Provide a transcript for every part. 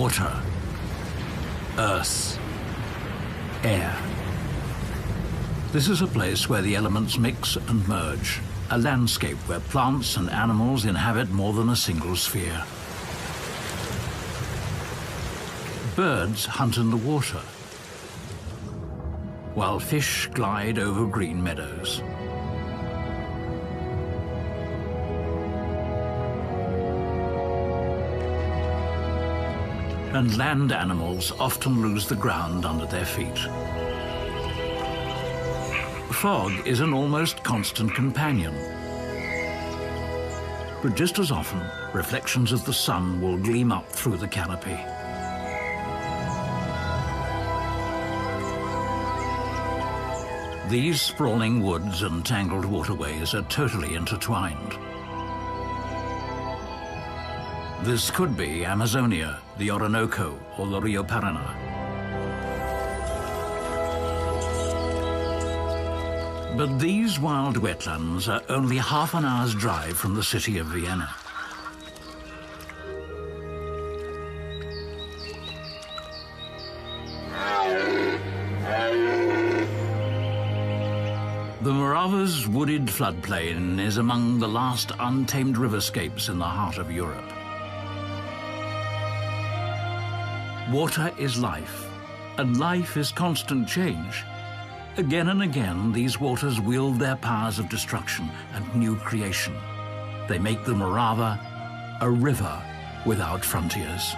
water, earth, air. This is a place where the elements mix and merge, a landscape where plants and animals inhabit more than a single sphere. Birds hunt in the water, while fish glide over green meadows. And land animals often lose the ground under their feet. Fog is an almost constant companion. But just as often, reflections of the sun will gleam up through the canopy. These sprawling woods and tangled waterways are totally intertwined. This could be Amazonia, the Orinoco, or the Rio Paraná. But these wild wetlands are only half an hour's drive from the city of Vienna. The Morava's wooded floodplain is among the last untamed riverscapes in the heart of Europe. Water is life, and life is constant change. Again and again, these waters wield their powers of destruction and new creation. They make the Morava a river without frontiers.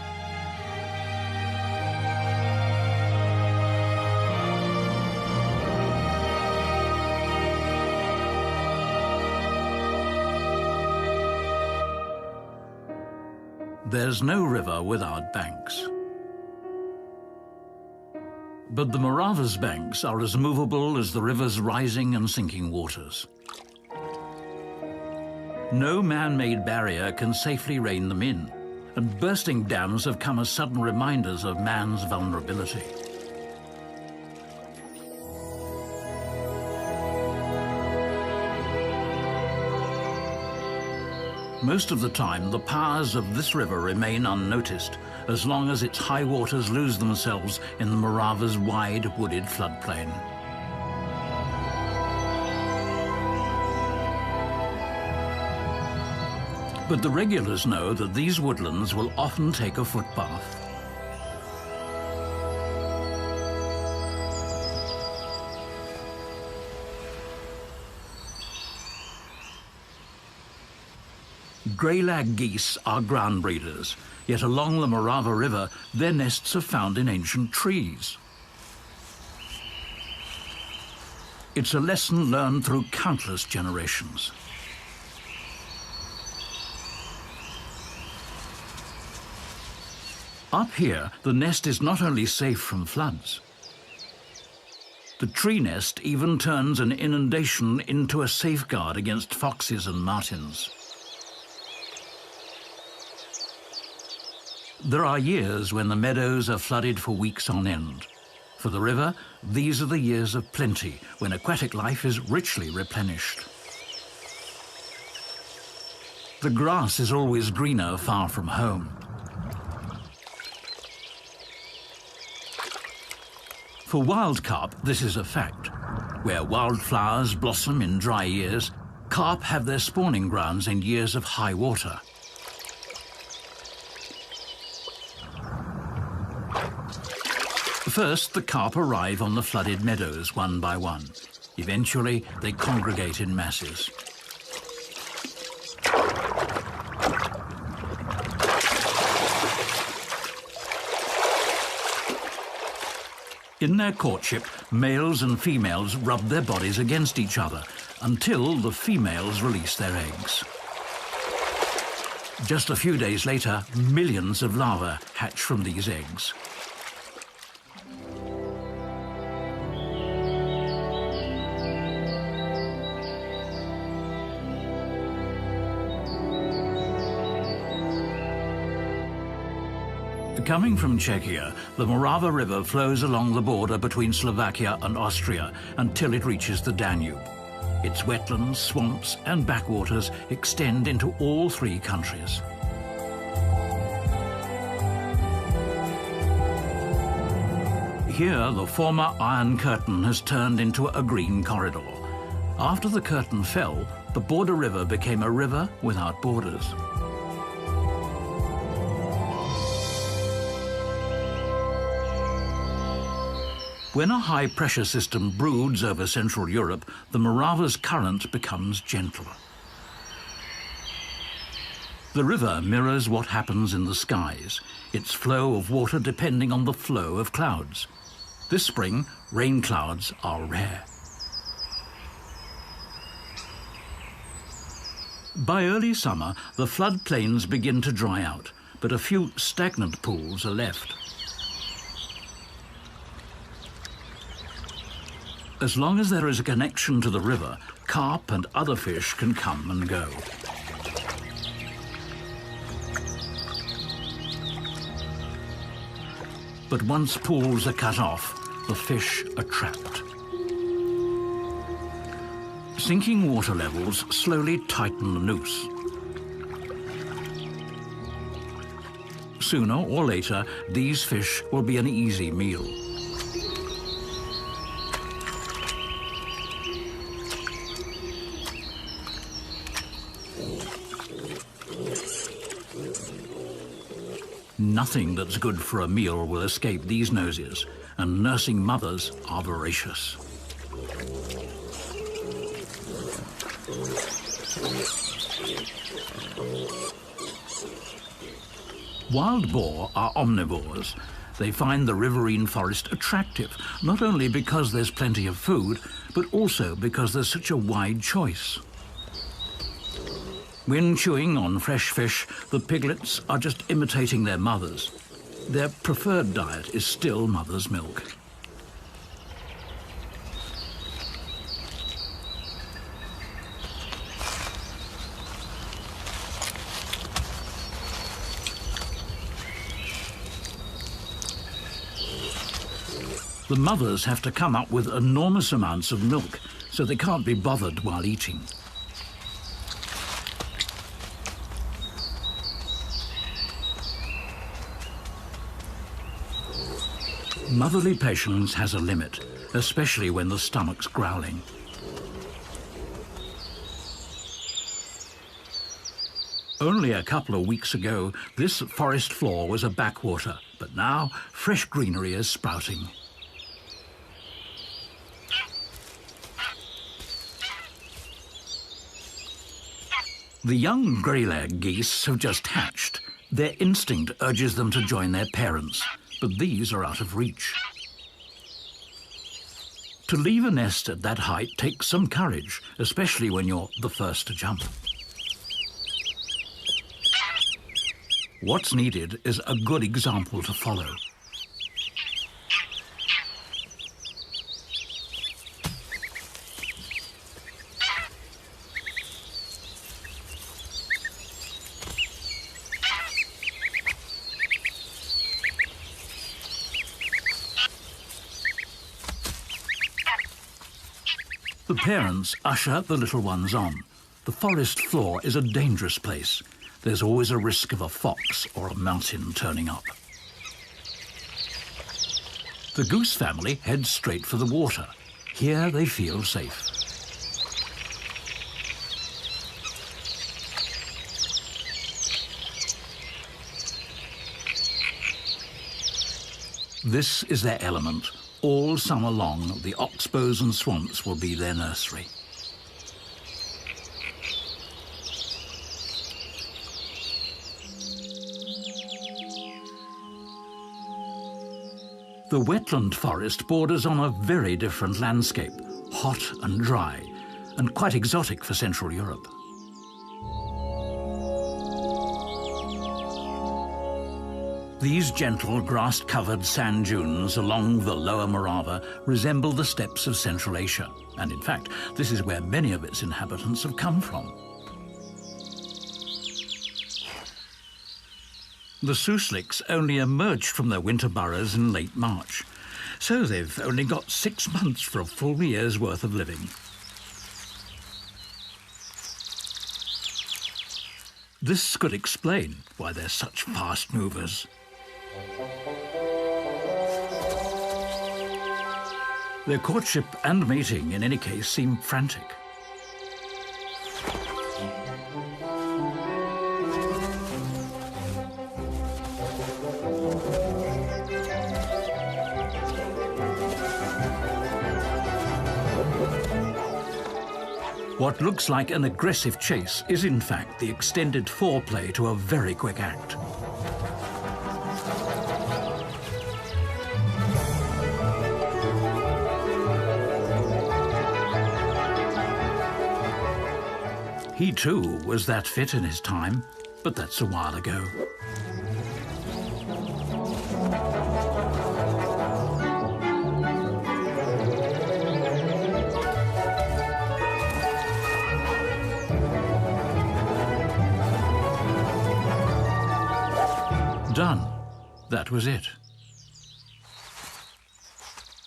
There's no river without banks. But the Morava's banks are as movable as the river's rising and sinking waters. No man-made barrier can safely rein them in, and bursting dams have come as sudden reminders of man's vulnerability. Most of the time, the powers of this river remain unnoticed, as long as its high waters lose themselves in the Morava's wide, wooded floodplain. But the regulars know that these woodlands will often take a footpath. Greylag geese are ground breeders, yet along the Morava River, their nests are found in ancient trees. It's a lesson learned through countless generations. Up here, the nest is not only safe from floods. The tree nest even turns an inundation into a safeguard against foxes and martins. There are years when the meadows are flooded for weeks on end. For the river, these are the years of plenty, when aquatic life is richly replenished. The grass is always greener far from home. For wild carp, this is a fact. Where wildflowers blossom in dry years, carp have their spawning grounds in years of high water. First, the carp arrive on the flooded meadows one by one. Eventually, they congregate in masses. In their courtship, males and females rub their bodies against each other until the females release their eggs. Just a few days later, millions of larvae hatch from these eggs. Coming from Czechia, the Morava River flows along the border between Slovakia and Austria until it reaches the Danube. Its wetlands, swamps and backwaters extend into all three countries. Here, the former Iron Curtain has turned into a green corridor. After the curtain fell, the Border River became a river without borders. When a high-pressure system broods over Central Europe, the Morava's current becomes gentler. The river mirrors what happens in the skies, its flow of water depending on the flow of clouds. This spring, rain clouds are rare. By early summer, the floodplains begin to dry out, but a few stagnant pools are left. As long as there is a connection to the river, carp and other fish can come and go. But once pools are cut off, the fish are trapped. Sinking water levels slowly tighten the noose. Sooner or later, these fish will be an easy meal. Nothing that's good for a meal will escape these noses, and nursing mothers are voracious. Wild boar are omnivores. They find the riverine forest attractive, not only because there's plenty of food, but also because there's such a wide choice. When chewing on fresh fish, the piglets are just imitating their mothers. Their preferred diet is still mother's milk. The mothers have to come up with enormous amounts of milk, so they can't be bothered while eating. Motherly patience has a limit, especially when the stomach's growling. Only a couple of weeks ago, this forest floor was a backwater, but now fresh greenery is sprouting. The young greylag geese have just hatched. Their instinct urges them to join their parents, but these are out of reach. To leave a nest at that height takes some courage, especially when you're the first to jump. What's needed is a good example to follow. The parents usher the little ones on. The forest floor is a dangerous place. There's always a risk of a fox or a mountain turning up. The goose family heads straight for the water. Here they feel safe. This is their element. All summer long, the oxbows and swamps will be their nursery. The wetland forest borders on a very different landscape, hot and dry, and quite exotic for Central Europe. These gentle grass-covered sand dunes along the lower Morava resemble the steppes of Central Asia, and in fact, this is where many of its inhabitants have come from. The Susliks only emerged from their winter burrows in late March, so they've only got 6 months for a full year's worth of living. This could explain why they're such fast movers. Their courtship and mating, in any case, seem frantic. What looks like an aggressive chase is in fact the extended foreplay to a very quick act. He too was that fit in his time, but that's a while ago. Done. That was it.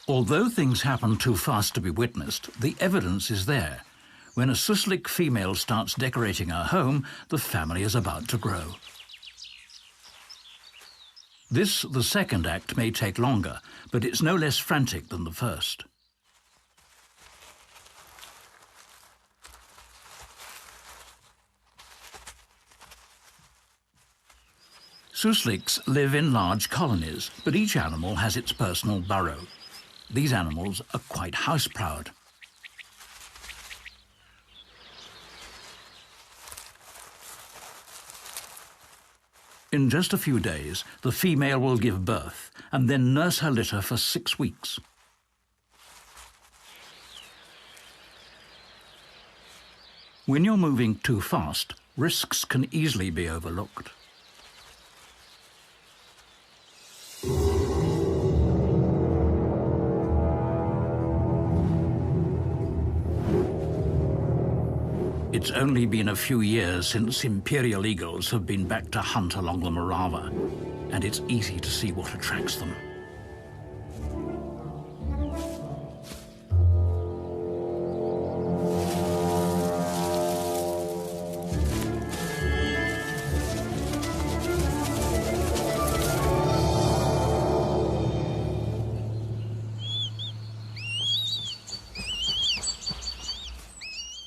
Although things happen too fast to be witnessed, the evidence is there. When a Suslik female starts decorating her home, the family is about to grow. This, the second act, may take longer, but it's no less frantic than the first. Susliks live in large colonies, but each animal has its personal burrow. These animals are quite house-proud. In just a few days, the female will give birth and then nurse her litter for 6 weeks. When you're moving too fast, risks can easily be overlooked. It's only been a few years since imperial eagles have been back to hunt along the Morava, and it's easy to see what attracts them.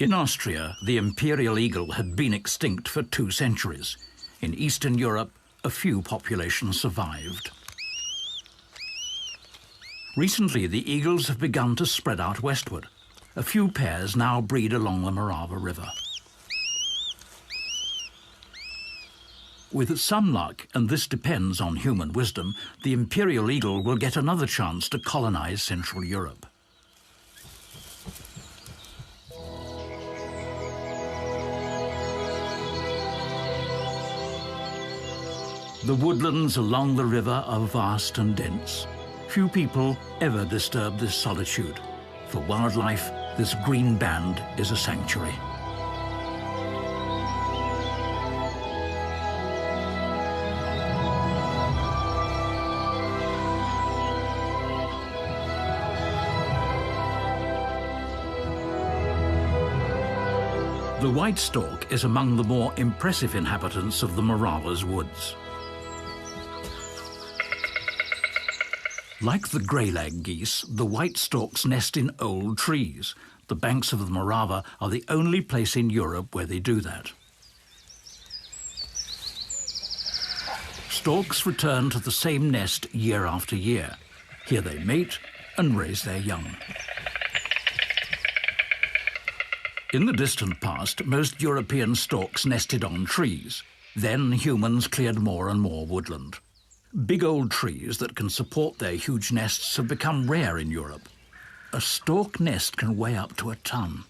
In Austria, the imperial eagle had been extinct for 2 centuries. In Eastern Europe, a few populations survived. Recently, the eagles have begun to spread out westward. A few pairs now breed along the Morava River. With some luck, and this depends on human wisdom, the imperial eagle will get another chance to colonize Central Europe. The woodlands along the river are vast and dense. Few people ever disturb this solitude. For wildlife, this green band is a sanctuary. The white stork is among the more impressive inhabitants of the Morava's woods. Like the greylag geese, the white storks nest in old trees. The banks of the Morava are the only place in Europe where they do that. Storks return to the same nest year after year. Here they mate and raise their young. In the distant past, most European storks nested on trees. Then humans cleared more and more woodland. Big old trees that can support their huge nests have become rare in Europe. A stork nest can weigh up to a ton.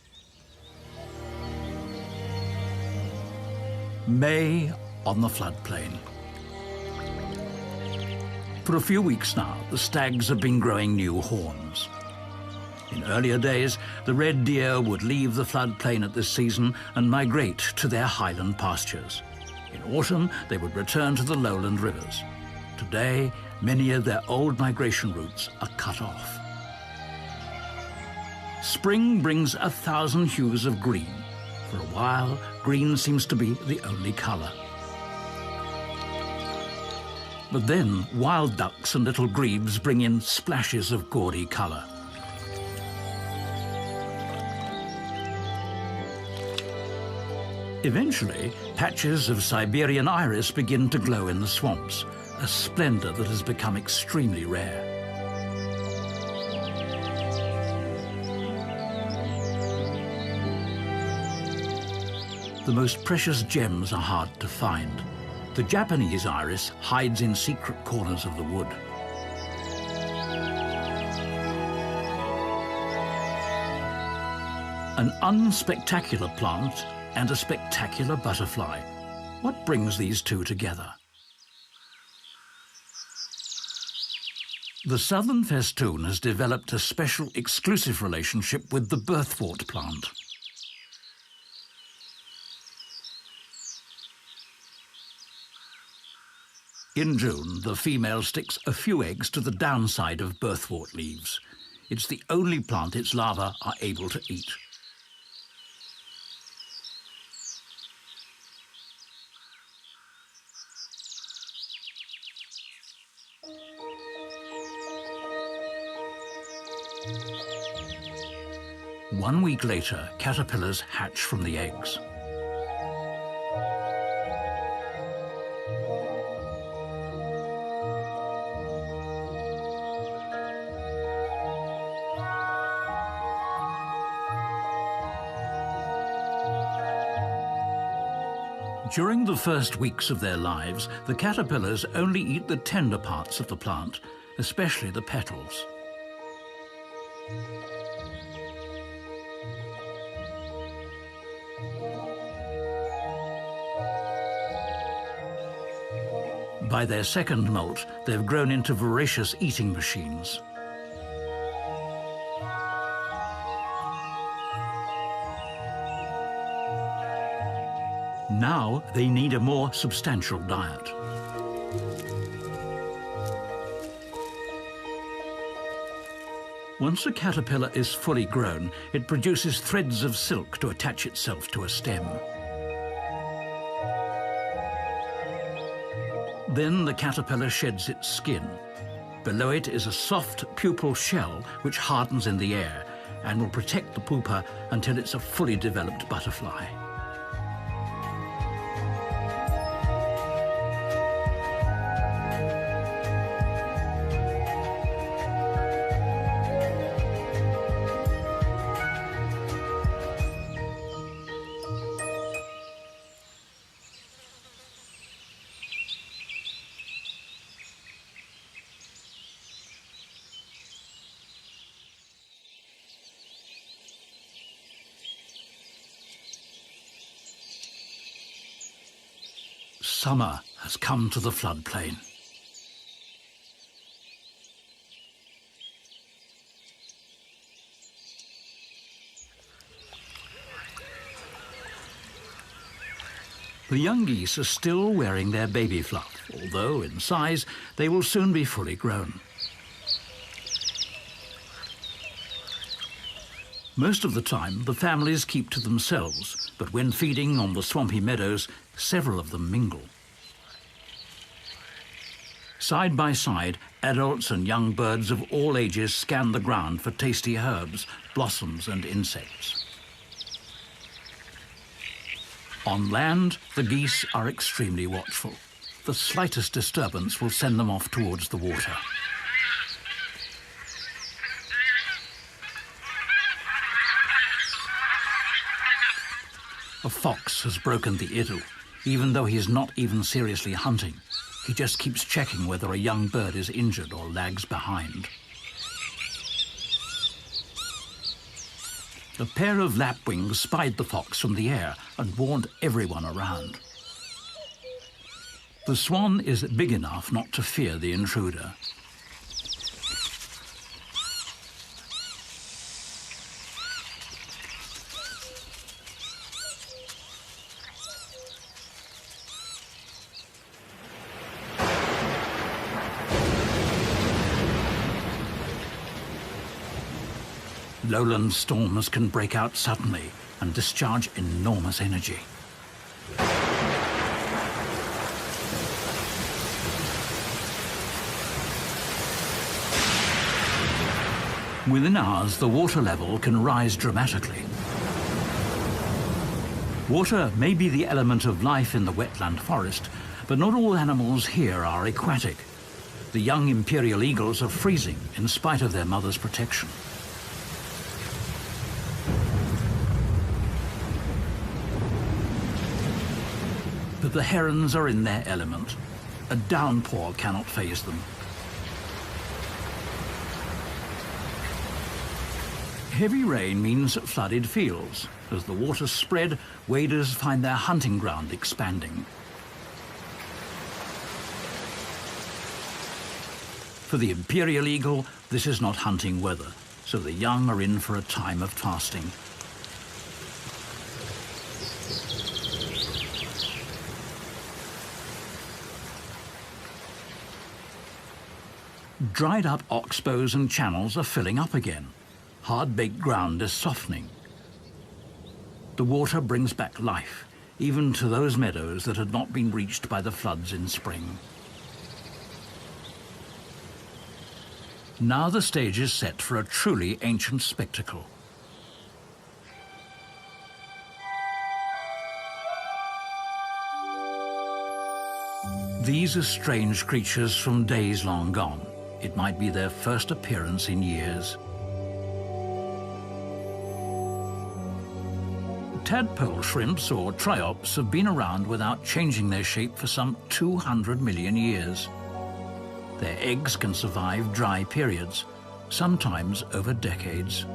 May on the floodplain. For a few weeks now, the stags have been growing new horns. In earlier days, the red deer would leave the floodplain at this season and migrate to their highland pastures. In autumn, they would return to the lowland rivers. Today, many of their old migration routes are cut off. Spring brings 1,000 hues of green. For a while, green seems to be the only color. But then, wild ducks and little grebes bring in splashes of gaudy color. Eventually, patches of Siberian iris begin to glow in the swamps, a splendor that has become extremely rare. The most precious gems are hard to find. The Japanese iris hides in secret corners of the wood. An unspectacular plant and a spectacular butterfly. What brings these two together? The southern festoon has developed a special exclusive relationship with the birthwort plant. In June, the female sticks a few eggs to the downside of birthwort leaves. It's the only plant its larvae are able to eat. One week later, caterpillars hatch from the eggs. During the first weeks of their lives, the caterpillars only eat the tender parts of the plant, especially the petals. By their second molt, they've grown into voracious eating machines. Now they need a more substantial diet. Once a caterpillar is fully grown, it produces threads of silk to attach itself to a stem. Then the caterpillar sheds its skin. Below it is a soft pupal shell which hardens in the air and will protect the pupa until it's a fully developed butterfly. Summer has come to the floodplain. The young geese are still wearing their baby fluff, although in size they will soon be fully grown. Most of the time, the families keep to themselves, but when feeding on the swampy meadows, several of them mingle. Side by side, adults and young birds of all ages scan the ground for tasty herbs, blossoms and insects. On land, the geese are extremely watchful. The slightest disturbance will send them off towards the water. A fox has broken the idyll, even though he is not even seriously hunting. He just keeps checking whether a young bird is injured or lags behind. A pair of lapwings spied the fox from the air and warned everyone around. The swan is big enough not to fear the intruder. Lowland storms can break out suddenly and discharge enormous energy. Within hours, the water level can rise dramatically. Water may be the element of life in the wetland forest, but not all animals here are aquatic. The young imperial eagles are freezing in spite of their mother's protection. But the herons are in their element. A downpour cannot faze them. Heavy rain means flooded fields. As the waters spread, waders find their hunting ground expanding. For the imperial eagle, this is not hunting weather, so the young are in for a time of fasting. Dried up oxbows and channels are filling up again. Hard-baked ground is softening. The water brings back life, even to those meadows that had not been reached by the floods in spring. Now the stage is set for a truly ancient spectacle. These are strange creatures from days long gone. It might be their first appearance in years. Tadpole shrimps, or triops, have been around without changing their shape for some 200 million years. Their eggs can survive dry periods, sometimes over decades.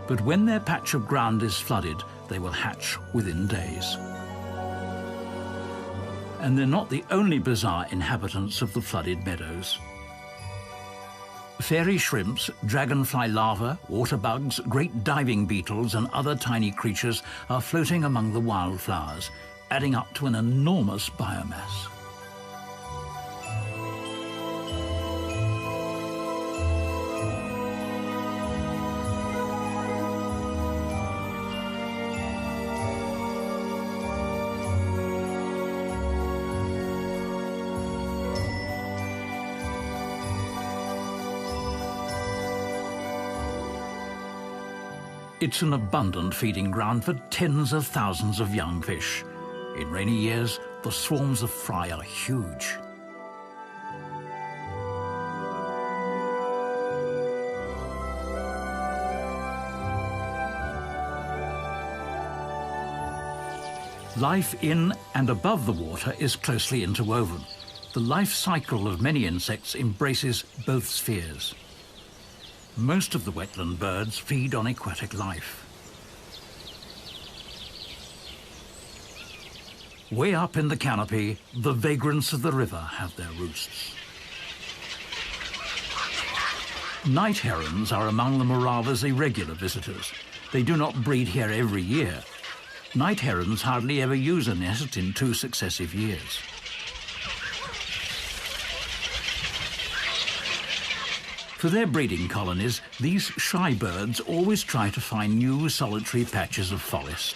But when their patch of ground is flooded, they will hatch within days. And they're not the only bizarre inhabitants of the flooded meadows. Fairy shrimps, dragonfly larvae, water bugs, great diving beetles and other tiny creatures are floating among the wildflowers, adding up to an enormous biomass. It's an abundant feeding ground for tens of thousands of young fish. In rainy years, the swarms of fry are huge. Life in and above the water is closely interwoven. The life cycle of many insects embraces both spheres. Most of the wetland birds feed on aquatic life. Way up in the canopy, the vagrants of the river have their roosts. Night herons are among the Morava's irregular visitors. They do not breed here every year. Night herons hardly ever use a nest in 2 successive years. For their breeding colonies, these shy birds always try to find new solitary patches of forest.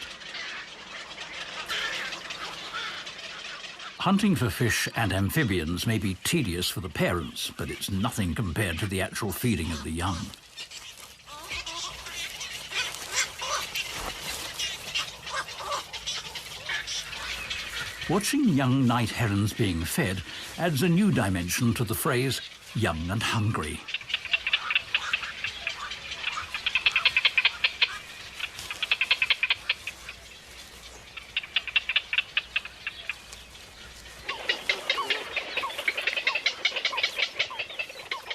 Hunting for fish and amphibians may be tedious for the parents, but it's nothing compared to the actual feeding of the young. Watching young night herons being fed adds a new dimension to the phrase, young and hungry.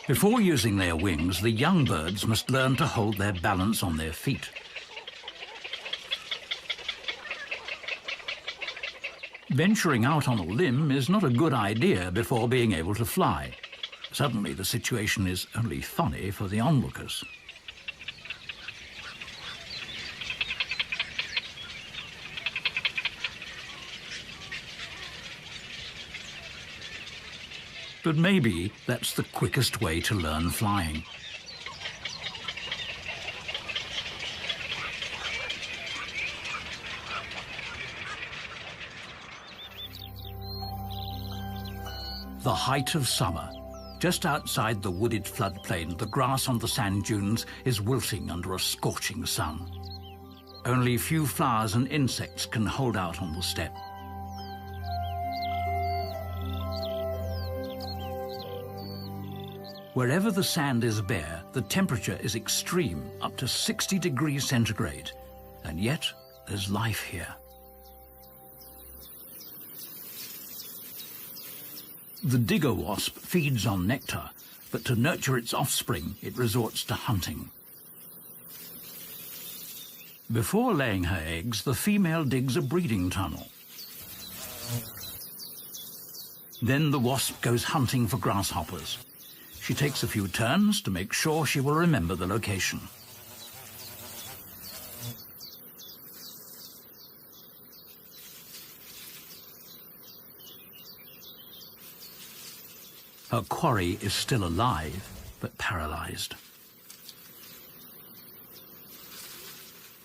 Before using their wings, the young birds must learn to hold their balance on their feet. Venturing out on a limb is not a good idea before being able to fly. Suddenly, the situation is only funny for the onlookers. But maybe that's the quickest way to learn flying. The height of summer. Just outside the wooded floodplain, the grass on the sand dunes is wilting under a scorching sun. Only few flowers and insects can hold out on the steppe. Wherever the sand is bare, the temperature is extreme, up to 60 degrees centigrade, and yet there's life here. The digger wasp feeds on nectar, but to nurture its offspring, it resorts to hunting. Before laying her eggs, the female digs a breeding tunnel. Then the wasp goes hunting for grasshoppers. She takes a few turns to make sure she will remember the location. Her quarry is still alive, but paralyzed.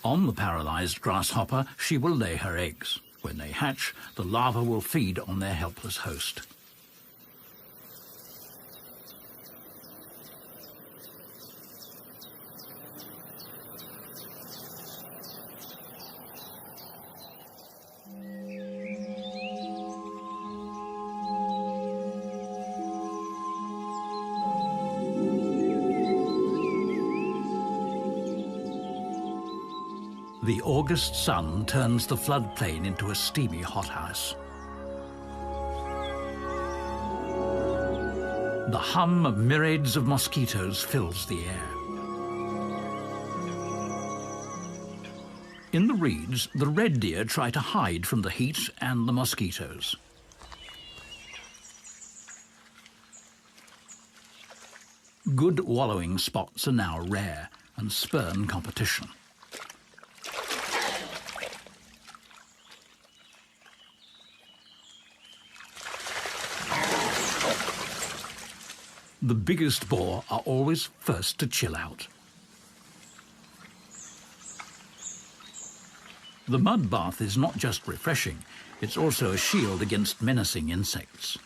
On the paralyzed grasshopper, she will lay her eggs. When they hatch, the larvae will feed on their helpless host. The August sun turns the floodplain into a steamy hothouse. The hum of myriads of mosquitoes fills the air. In the reeds, the red deer try to hide from the heat and the mosquitoes. Good wallowing spots are now rare and spurn competition. The biggest boar are always first to chill out. The mud bath is not just refreshing, it's also a shield against menacing insects.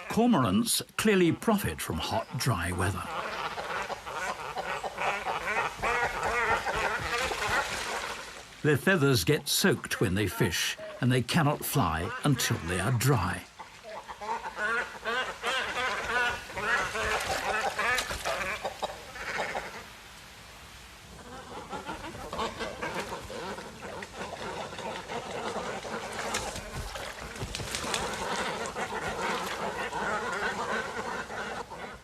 Cormorants clearly profit from hot, dry weather. Their feathers get soaked when they fish, and they cannot fly until they are dry.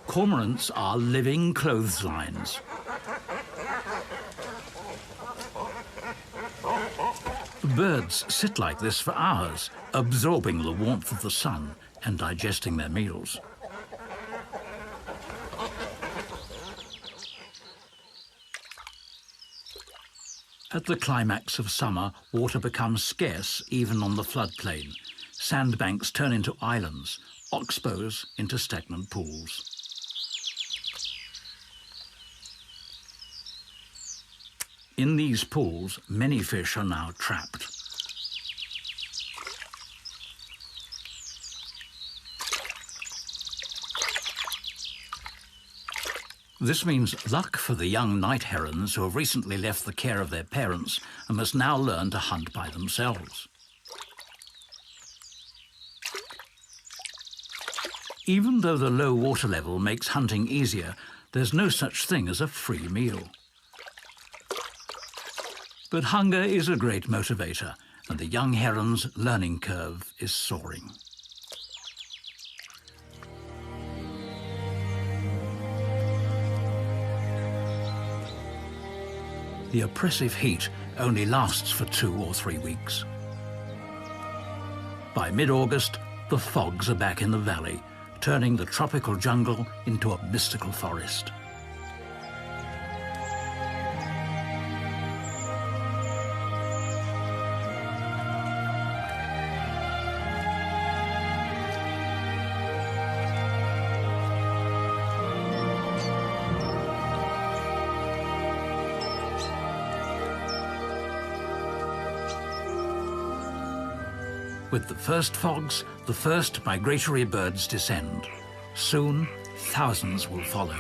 Cormorants are living clotheslines. Birds sit like this for hours, absorbing the warmth of the sun and digesting their meals. At the climax of summer, water becomes scarce even on the floodplain. Sandbanks turn into islands, oxbows into stagnant pools. In these pools, many fish are now trapped. This means luck for the young night herons who have recently left the care of their parents and must now learn to hunt by themselves. Even though the low water level makes hunting easier, there's no such thing as a free meal. But hunger is a great motivator, and the young heron's learning curve is soaring. The oppressive heat only lasts for 2 or 3 weeks. By mid-August, the fogs are back in the valley, turning the tropical jungle into a mystical forest. With the first fogs, the first migratory birds descend. Soon, thousands will follow.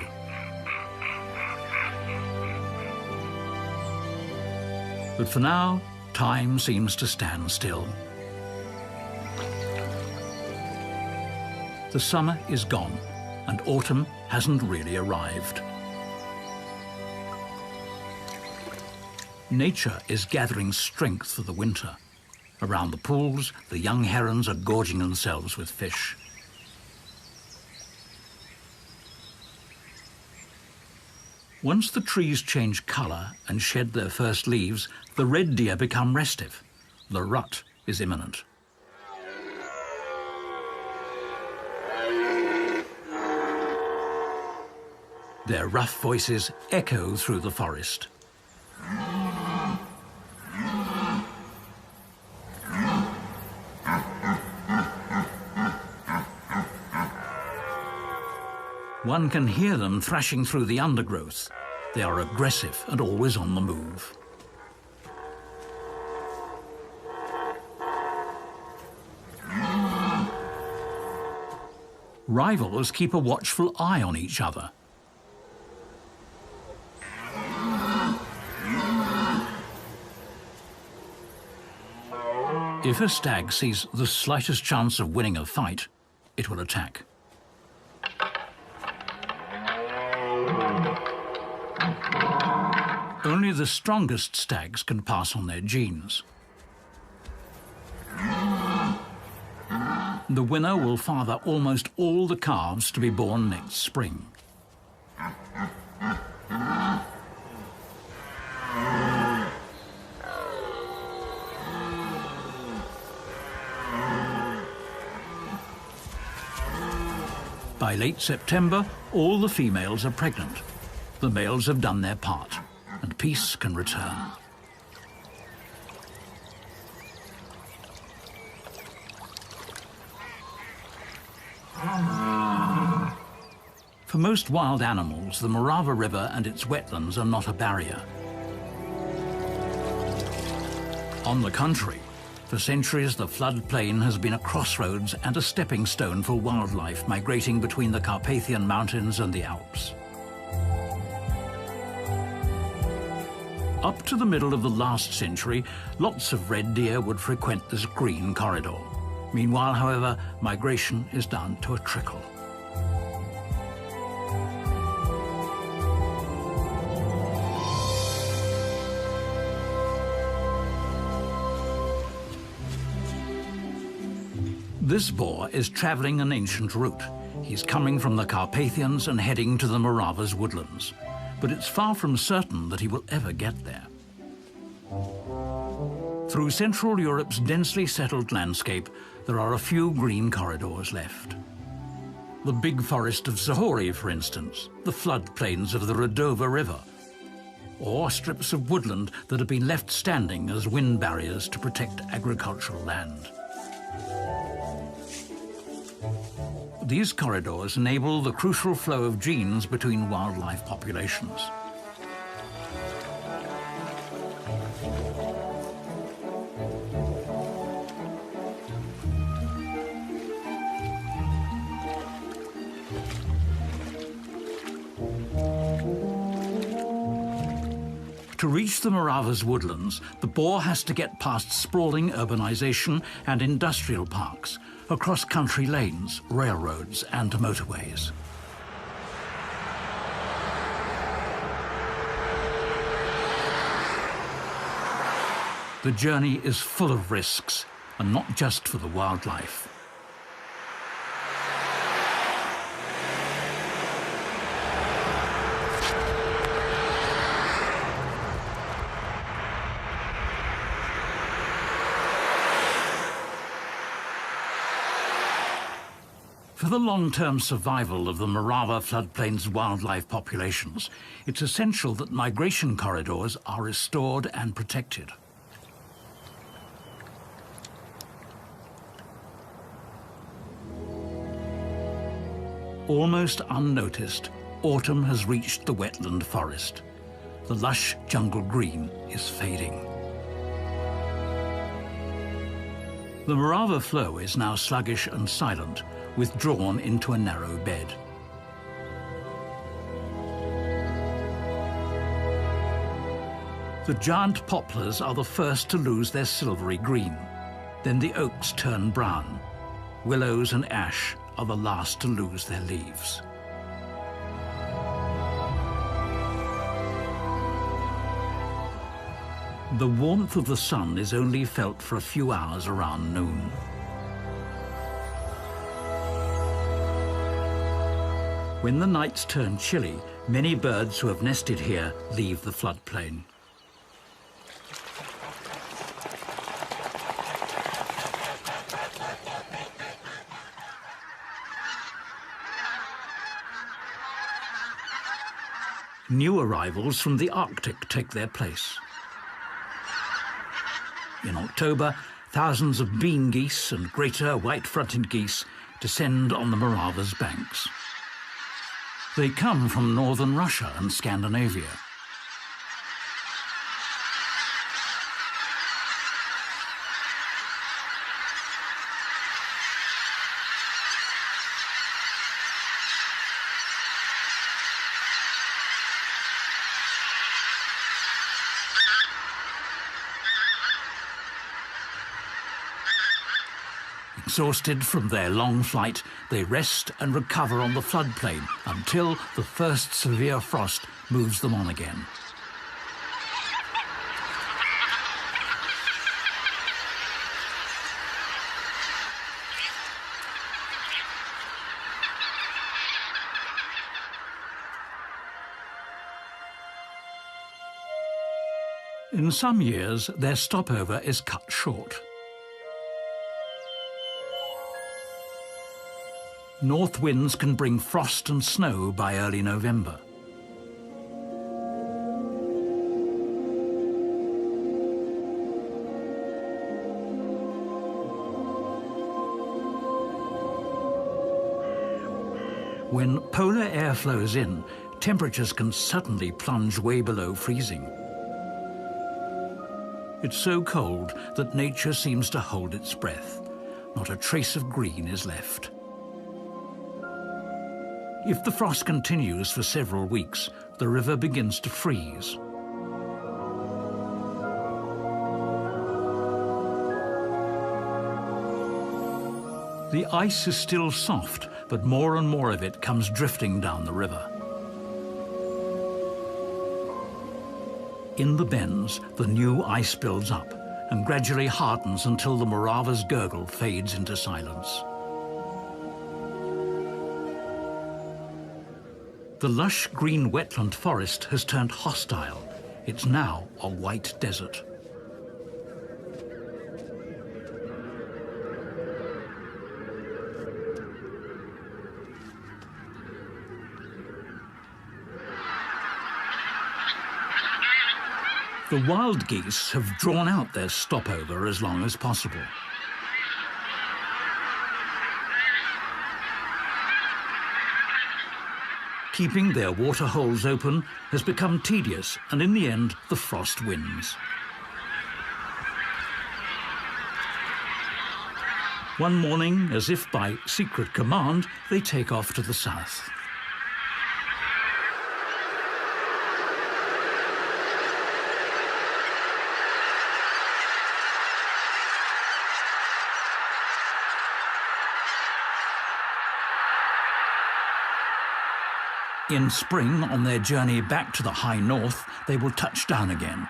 But for now, time seems to stand still. The summer is gone, and autumn hasn't really arrived. Nature is gathering strength for the winter. Around the pools, the young herons are gorging themselves with fish. Once the trees change colour and shed their first leaves, the red deer become restive. The rut is imminent. Their rough voices echo through the forest. One can hear them thrashing through the undergrowth. They are aggressive and always on the move. Rivals keep a watchful eye on each other. If a stag sees the slightest chance of winning a fight, it will attack. Only the strongest stags can pass on their genes. The winner will father almost all the calves to be born next spring. By late September, all the females are pregnant. The males have done their part, and peace can return. For most wild animals, the Morava River and its wetlands are not a barrier. On the contrary, for centuries the floodplain has been a crossroads and a stepping stone for wildlife migrating between the Carpathian Mountains and the Alps. Up to the middle of the last century, lots of red deer would frequent this green corridor. Meanwhile, however, migration is down to a trickle. This boar is travelling an ancient route. He's coming from the Carpathians and heading to the Morava's woodlands. But it's far from certain that he will ever get there. Through Central Europe's densely settled landscape, there are a few green corridors left. The big forest of Sahori, for instance, the floodplains of the Radova River, or strips of woodland that have been left standing as wind barriers to protect agricultural land. These corridors enable the crucial flow of genes between wildlife populations. To reach the Morava's woodlands, the boar has to get past sprawling urbanization and industrial parks, across country lanes, railroads and motorways. The journey is full of risks, and not just for the wildlife. For the long-term survival of the Morava floodplain's wildlife populations, it's essential that migration corridors are restored and protected. Almost unnoticed, autumn has reached the wetland forest. The lush jungle green is fading. The Morava flow is now sluggish and silent, withdrawn into a narrow bed. The giant poplars are the first to lose their silvery green. Then the oaks turn brown. Willows and ash are the last to lose their leaves. The warmth of the sun is only felt for a few hours around noon. When the nights turn chilly, many birds who have nested here leave the floodplain. New arrivals from the Arctic take their place. In October, thousands of bean geese and greater white-fronted geese descend on the Morava's banks. They come from northern Russia and Scandinavia. Exhausted from their long flight, they rest and recover on the floodplain until the first severe frost moves them on again. In some years, their stopover is cut short. North winds can bring frost and snow by early November. When polar air flows in, temperatures can suddenly plunge way below freezing. It's so cold that nature seems to hold its breath. Not a trace of green is left. If the frost continues for several weeks, the river begins to freeze. The ice is still soft, but more and more of it comes drifting down the river. In the bends, the new ice builds up and gradually hardens until the Morava's gurgle fades into silence. The lush green wetland forest has turned hostile. It's now a white desert. The wild geese have drawn out their stopover as long as possible. Keeping their water holes open has become tedious, and in the end, the frost wins. One morning, as if by secret command, they take off to the south. In spring, on their journey back to the high north, they will touch down again.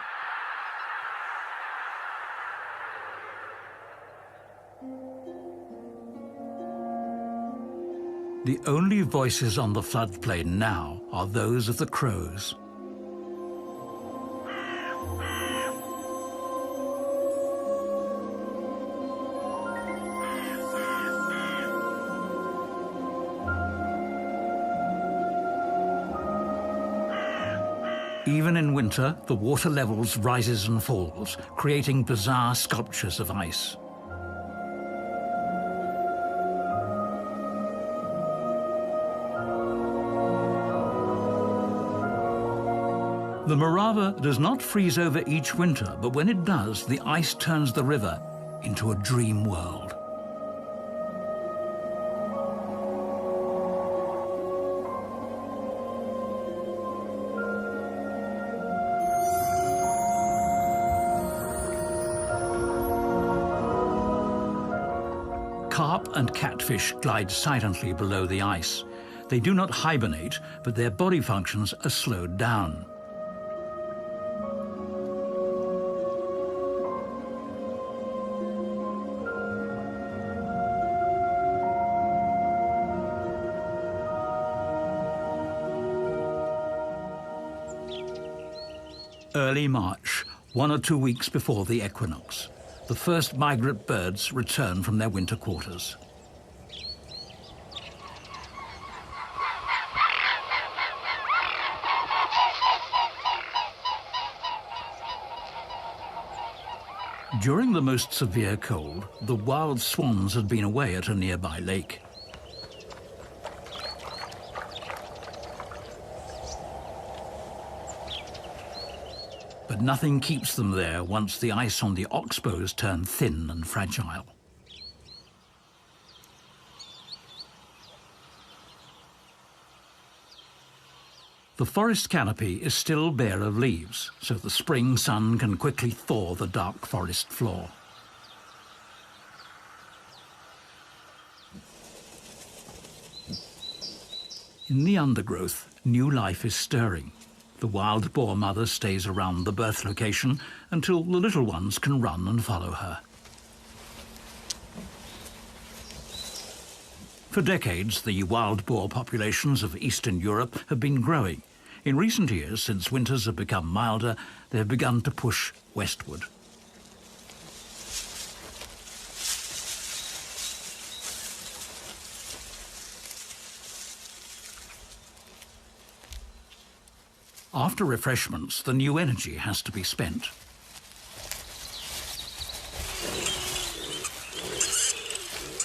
The only voices on the floodplain now are those of the crows. Even in winter, the water levels rises and falls, creating bizarre sculptures of ice. The Morava does not freeze over each winter, but when it does, the ice turns the river into a dream world. Carp and catfish glide silently below the ice. They do not hibernate, but their body functions are slowed down. Early March, 1 or 2 weeks before the equinox, the first migrant birds return from their winter quarters. During the most severe cold, the wild swans had been away at a nearby lake. But nothing keeps them there once the ice on the oxbows turn thin and fragile. The forest canopy is still bare of leaves, so the spring sun can quickly thaw the dark forest floor. In the undergrowth, new life is stirring. The wild boar mother stays around the birth location until the little ones can run and follow her. For decades, the wild boar populations of Eastern Europe have been growing. In recent years, since winters have become milder, they have begun to push westward. After refreshments, the new energy has to be spent.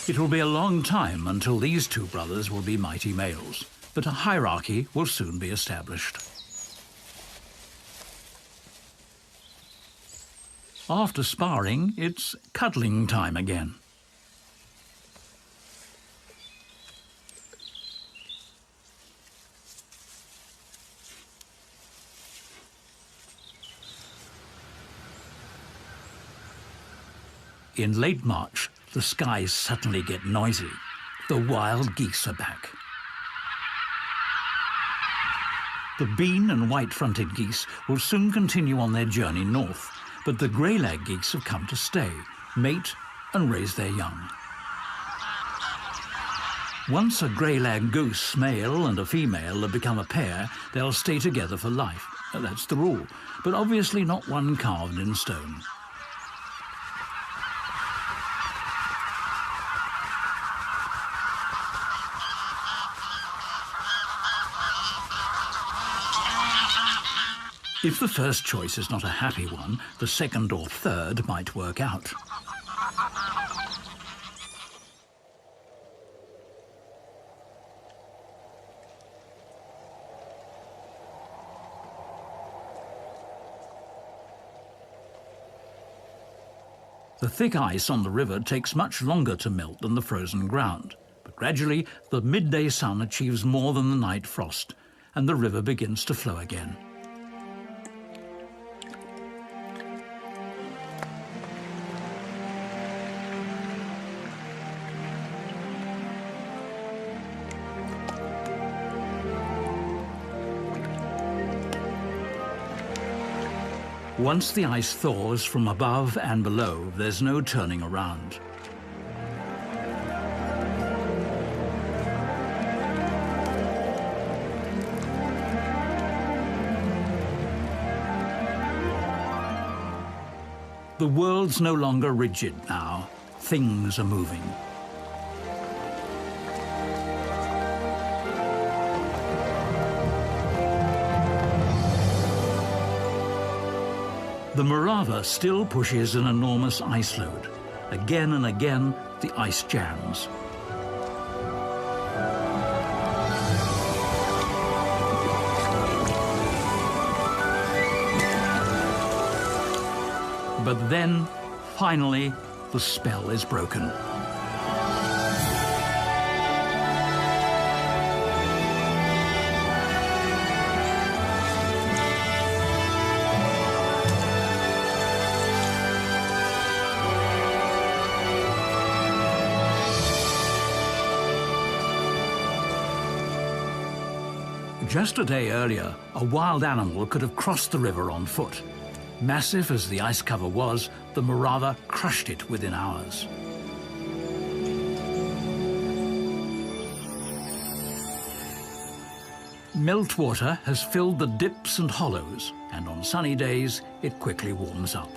It will be a long time until these two brothers will be mighty males, but a hierarchy will soon be established. After sparring, it's cuddling time again. In late March, the skies suddenly get noisy. The wild geese are back. The bean and white-fronted geese will soon continue on their journey north, but the grey-lag geese have come to stay, mate and raise their young. Once a grey-lag goose male and a female have become a pair, they'll stay together for life. That's the rule, but obviously not one carved in stone. If the first choice is not a happy one, the second or third might work out. The thick ice on the river takes much longer to melt than the frozen ground, but gradually the midday sun achieves more than the night frost, and the river begins to flow again. Once the ice thaws from above and below, there's no turning around. The world's no longer rigid now. Things are moving. The Morava still pushes an enormous ice load. Again and again, the ice jams. But then, finally, the spell is broken. Just a day earlier, a wild animal could have crossed the river on foot. Massive as the ice cover was, the Morava crushed it within hours. Meltwater has filled the dips and hollows, and on sunny days it quickly warms up.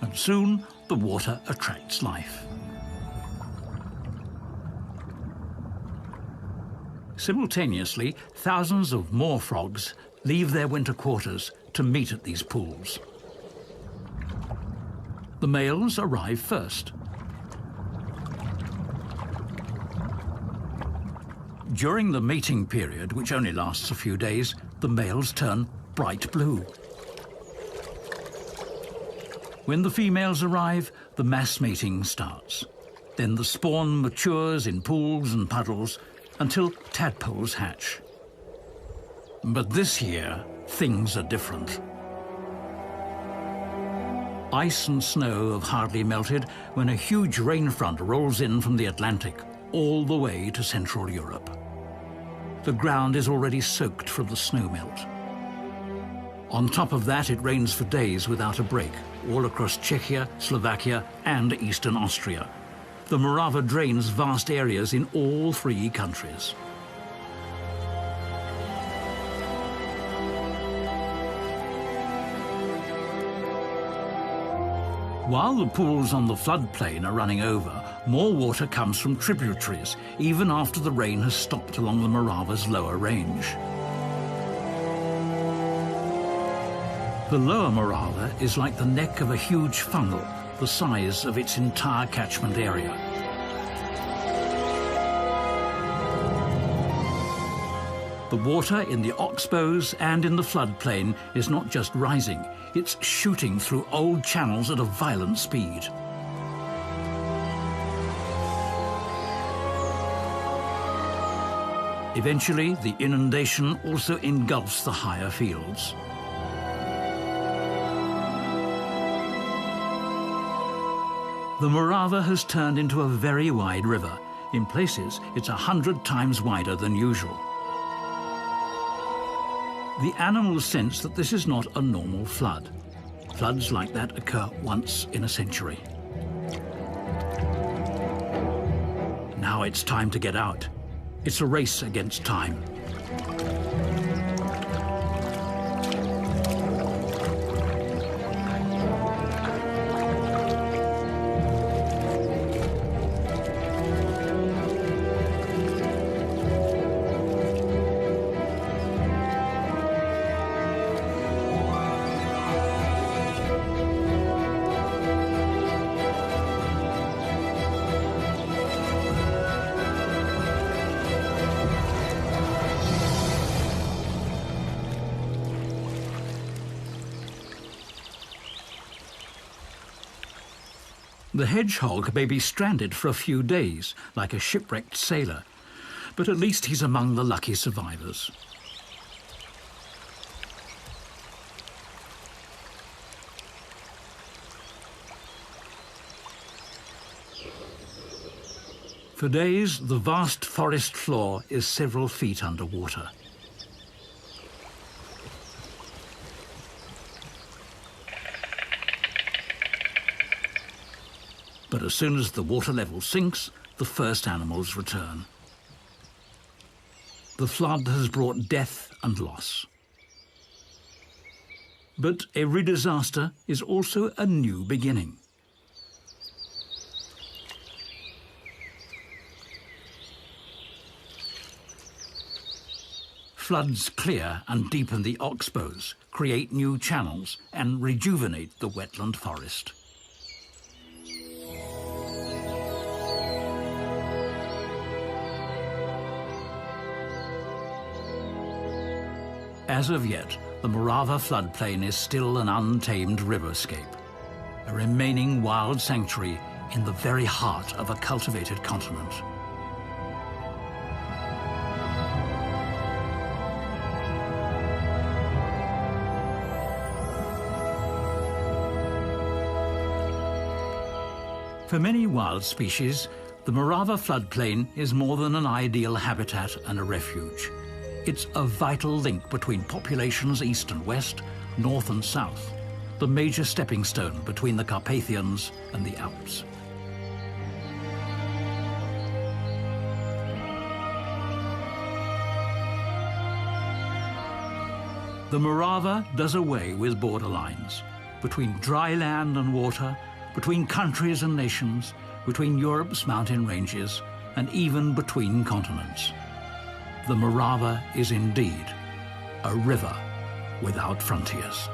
And soon the water attracts life. Simultaneously, thousands of moor frogs leave their winter quarters to meet at these pools. The males arrive first. During the mating period, which only lasts a few days, the males turn bright blue. When the females arrive, the mass mating starts. Then the spawn matures in pools and puddles until tadpoles hatch. But this year, things are different. Ice and snow have hardly melted when a huge rain front rolls in from the Atlantic all the way to Central Europe. The ground is already soaked from the snowmelt. On top of that, it rains for days without a break, all across Czechia, Slovakia, and eastern Austria. The Morava drains vast areas in all three countries. While the pools on the floodplain are running over, more water comes from tributaries, even after the rain has stopped along the Morava's lower range. The lower Morava is like the neck of a huge funnel, the size of its entire catchment area. The water in the oxbows and in the floodplain is not just rising, it's shooting through old channels at a violent speed. Eventually, the inundation also engulfs the higher fields. The Morava has turned into a very wide river. In places, it's 100 times wider than usual. The animals sense that this is not a normal flood. Floods like that occur once in a century. Now it's time to get out. It's a race against time. The hedgehog may be stranded for a few days, like a shipwrecked sailor, but at least he's among the lucky survivors. For days, the vast forest floor is several feet underwater. But as soon as the water level sinks, the first animals return. The flood has brought death and loss. But every disaster is also a new beginning. Floods clear and deepen the oxbows, create new channels, and rejuvenate the wetland forest. As of yet, the Morava floodplain is still an untamed riverscape, a remaining wild sanctuary in the very heart of a cultivated continent. For many wild species, the Morava floodplain is more than an ideal habitat and a refuge. It's a vital link between populations east and west, north and south, the major stepping stone between the Carpathians and the Alps. The Morava does away with border lines between dry land and water, between countries and nations, between Europe's mountain ranges, and even between continents. The Morava is indeed a river without frontiers.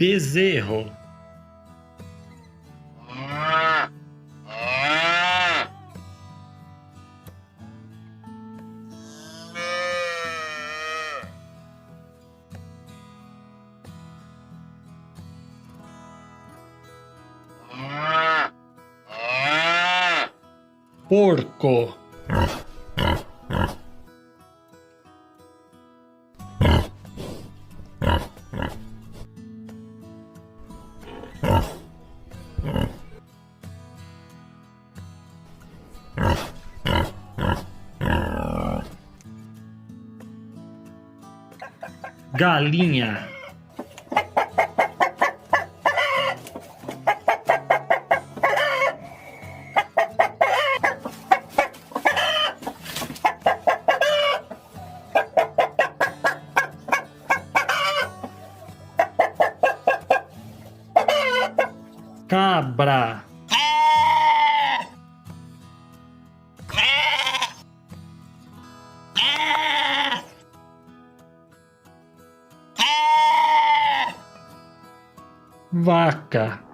Bezerro. Porco. galinha, cabra, vaca,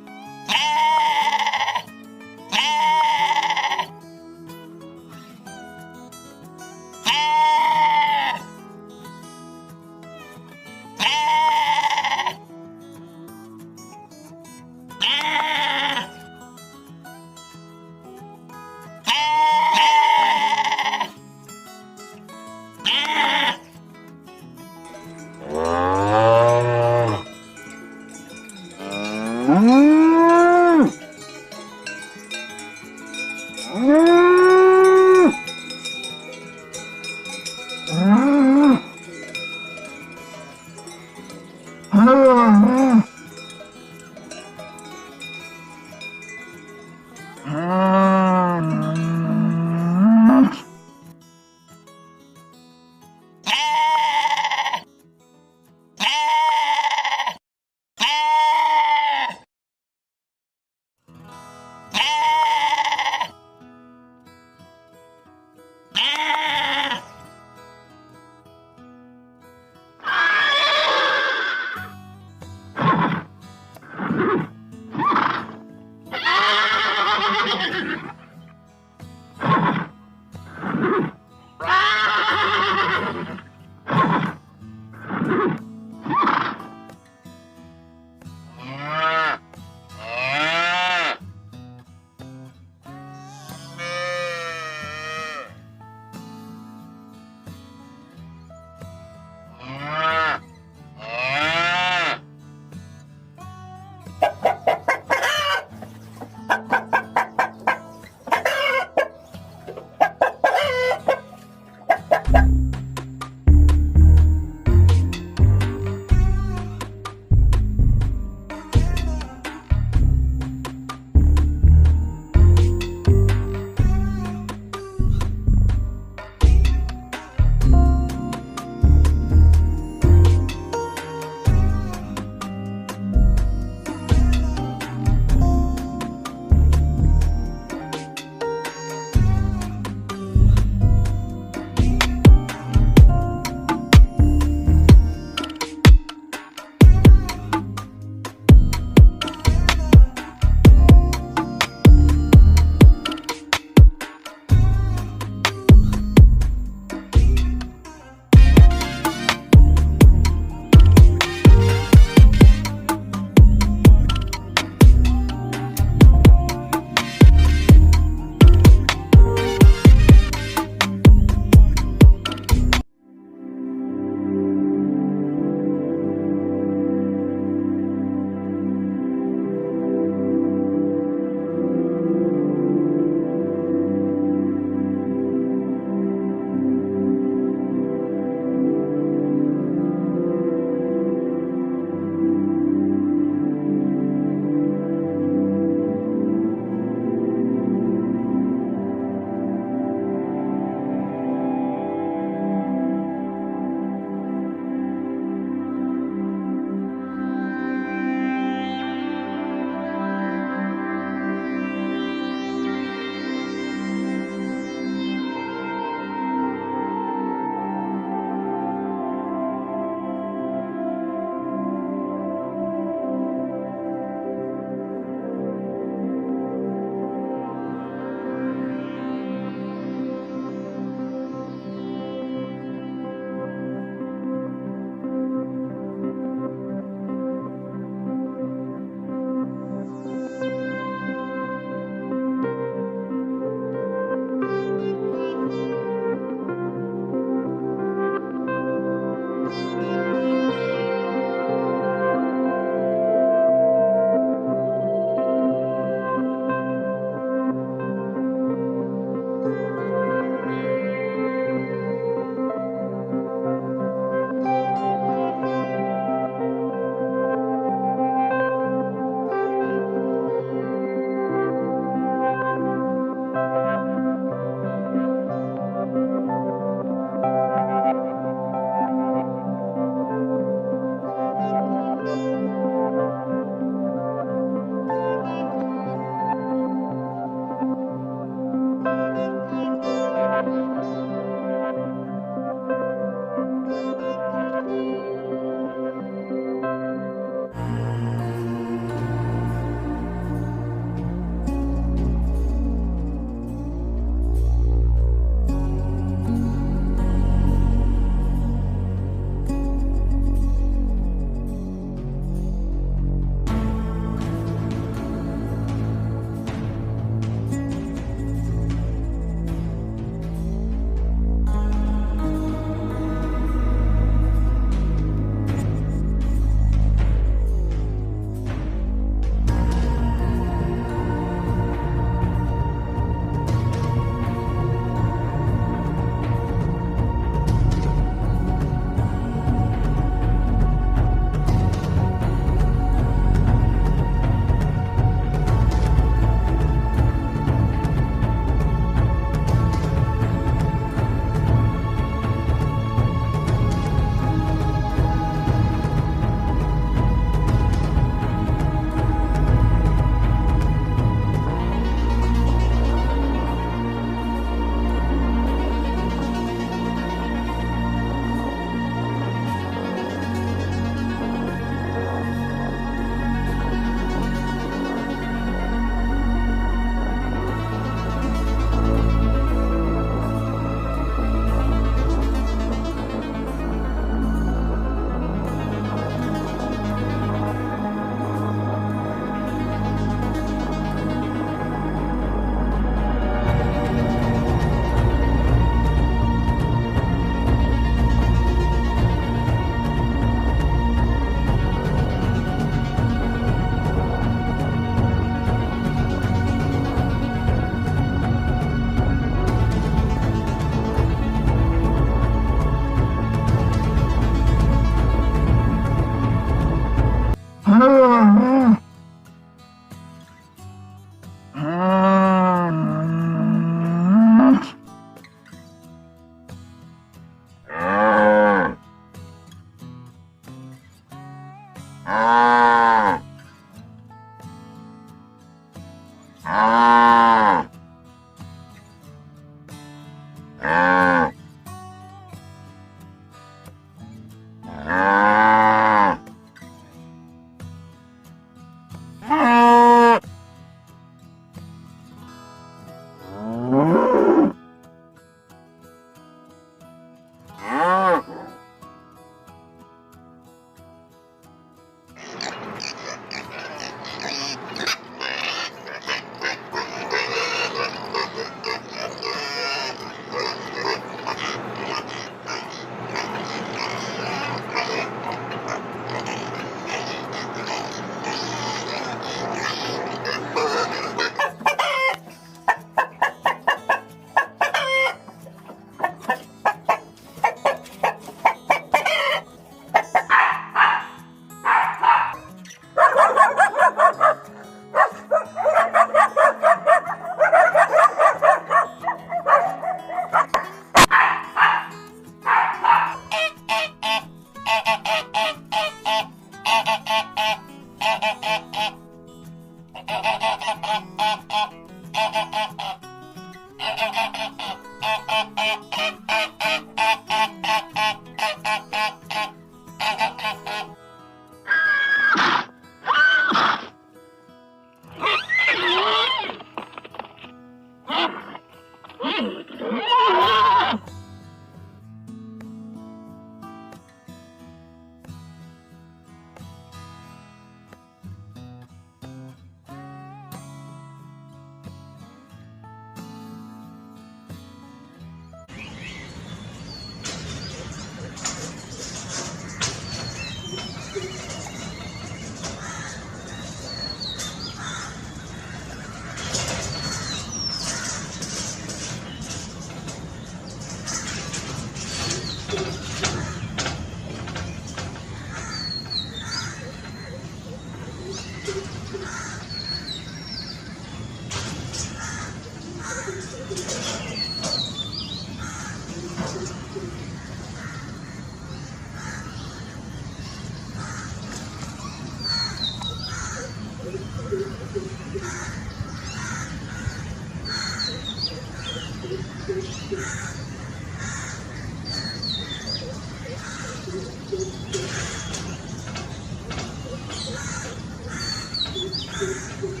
Thank you.